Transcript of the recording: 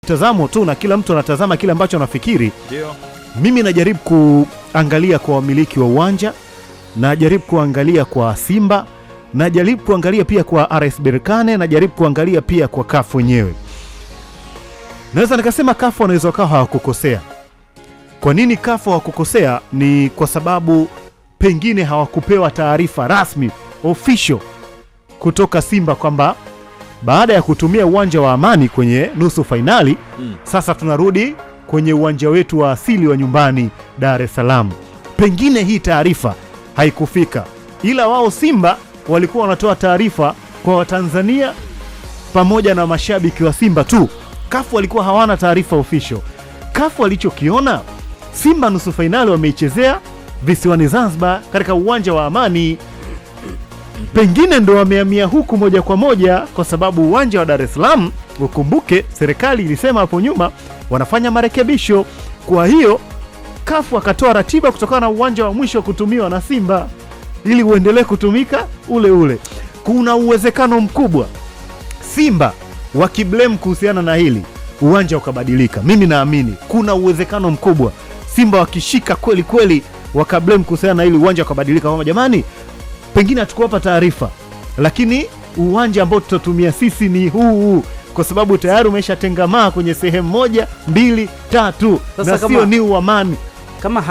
mtazamo tu na kila mtu anatazama kile ambacho anafikiri. Ndio. Mimi najaribu kuangalia kwa wamiliki wa uwanja, najaribu kuangalia kwa Simba, najaribu kuangalia pia kwa RS Berkane, najaribu kuangalia pia kwa CAF wenyewe. Naweza nikasema CAF wanaweza kawa hawakukosea. Kwa nini CAF hawakukosea? Ni kwa sababu pengine hawakupewa taarifa rasmi official kutoka Simba kwamba baada ya kutumia uwanja wa Amani kwenye nusu fainali, sasa tunarudi kwenye uwanja wetu wa asili wa nyumbani Dar es Salaam. Pengine hii taarifa haikufika, ila wao Simba walikuwa wanatoa taarifa kwa Watanzania pamoja na mashabiki wa Simba tu. CAF walikuwa hawana taarifa official. CAF walichokiona, Simba nusu fainali wameichezea visiwani Zanzibar katika uwanja wa Amani. Pengine ndo wamehamia huku moja kwa moja kwa sababu uwanja wa Dar es Salaam, ukumbuke serikali ilisema hapo nyuma wanafanya marekebisho. Kwa hiyo CAF akatoa ratiba kutokana na uwanja wa mwisho kutumiwa na Simba ili uendelee kutumika ule ule. Kuna uwezekano mkubwa Simba wakiblame kuhusiana na hili uwanja ukabadilika. Mimi naamini kuna uwezekano mkubwa Simba wakishika kweli kweli wakablame kuhusiana na hili uwanja ukabadilika, kama jamani, pengine hatukuwapa taarifa, lakini uwanja ambao tutatumia sisi ni huu, kwa sababu tayari umeshatengamaa kwenye sehemu 1, 2, 3 na sio ni Amani. Kama